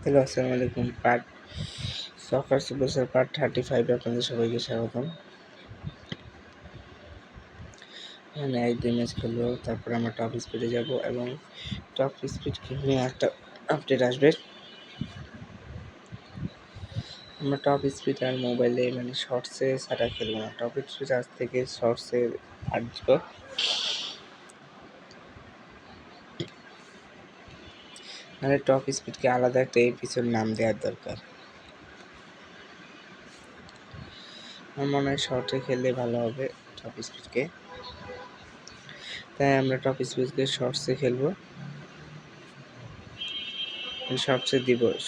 Hello, আসসালামু আলাইকুম। সকার superstar part 35 আপনাদের সবাইকে স্বাগতম। এখানে একদিন ম্যাচ খেলবো, তারপর আমরা টপ স্পিডে যাব এবং টপ স্পিড খেলে একটা আপডেট আসবে। আমরা টপ স্পিড আর মোবাইলে শর্টসে ছাড়া খেলবো না। টপ স্পিড আজ থেকে শর্টসে আসবো। মানে টপ স্পিডকে আলাদা একটা এপিসোড নাম দেওয়ার দরকার। আমার মনে হয় শর্টে খেললে ভালো হবে টপ স্পিডকে, তাই আমরা টপ স্পিডকে শর্টসে খেলবো,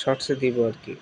শর্টসে দিব আর কি।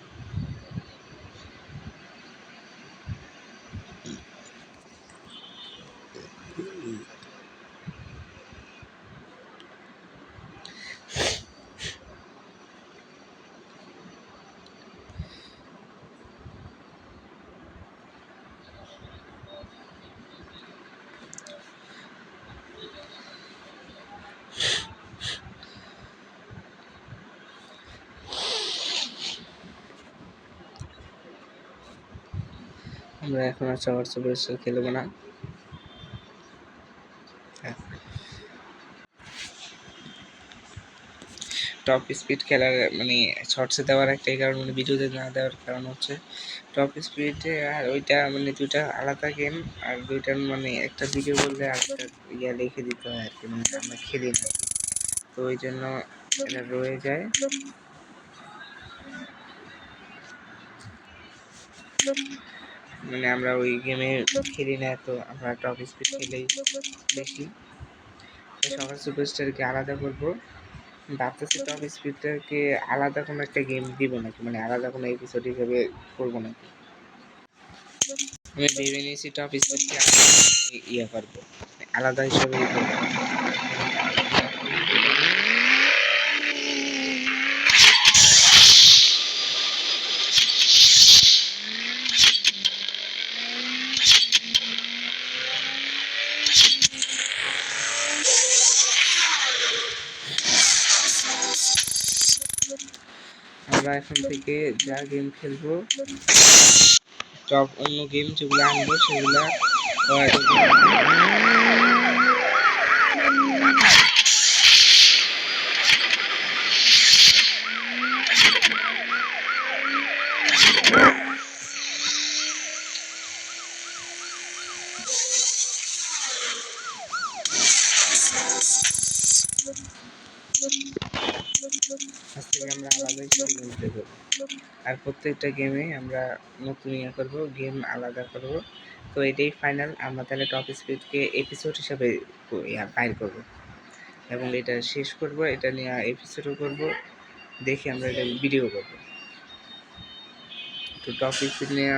আমরা এখন আর সবার সুপারস্টার খেলবো না। টপ স্পিড খেলার শর্টসে দেওয়ার একটাই কারণ, ভিডিওতে না দেওয়ার কারণ হচ্ছে টপ স্পিডে আর ওইটা দুইটা আলাদা গেম, আর দুইটার একটা ভিডিও বললে আর একটা লিখে দিতে হয় আর কি, আমরা খেলি না, তো ওই জন্য এটা রয়ে যায়। আমরা ওই গেমে খেলি না, তো আমরা টপ স্পিড খেলেই বেশি। সবার সুপারস্টারকে আলাদা করবো, ভাবতেছি টপ স্পিডটাকে আলাদা কোনো একটা গেম দিব নাকি, আলাদা কোনো এপিসোড হিসেবে করবো নাকি। আমি ভেবে নিয়েছি টপ স্পিডকে ইয়ে করবো, আলাদা হিসেবে করবো। আমরা এখন থেকে যা গেম খেলবো, টপ অন্য গেম যেগুলো আনবো সেগুলো আজ থেকে আমরা আলাদা হিসেবে গেম খেলবো, আর প্রত্যেকটা গেমে আমরা নতুন ইয়ে করবো, গেম আলাদা করবো। তো এটাই ফাইনাল। আমরা তাহলে টপ স্পিডকে এপিসোড হিসাবে বাইর করবো এবং এটা শেষ করব, এটা নিয়ে এপিসোডও করব, দেখে আমরা এটা ভিডিও করব। তো টপ স্পিড নিয়ে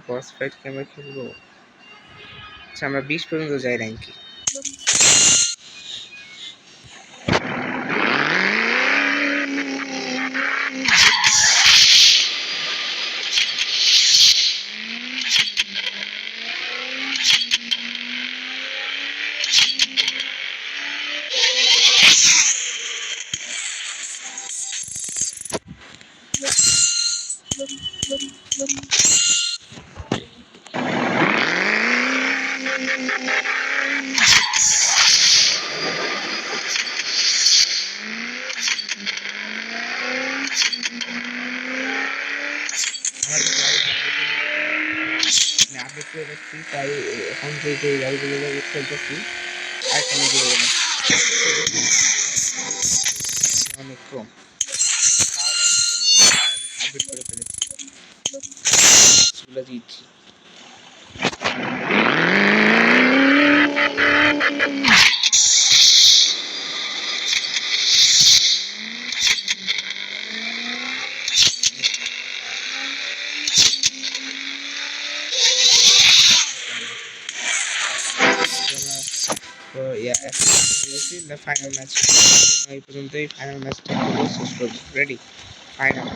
বস ফাইট আমরা খেলবো। আচ্ছা, আমরা 20 পর্যন্ত যাই র্যাঙ্কে। আপডেট করে রাখছি, তাই এখন যে গাড়িগুলো খেলতেছি আর কোনো দিকে অনেক কম, আপডেট করে ফেলেছি সেগুলো দিচ্ছি। তো ফাইনাল ম্যাচ এই পর্যন্তই। ফাইনাল ম্যাচটা শেষ করবো। রেডি? ফাইনাল।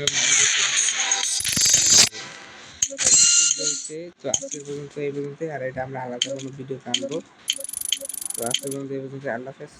তো আজকের পর্যন্ত এই পর্যন্তই, আর এটা আমরা আলাদা কোনো ভিডিও আনবো। তো আজকের পর্যন্ত এই পর্যন্ত, আল্লাহ হাফেজ।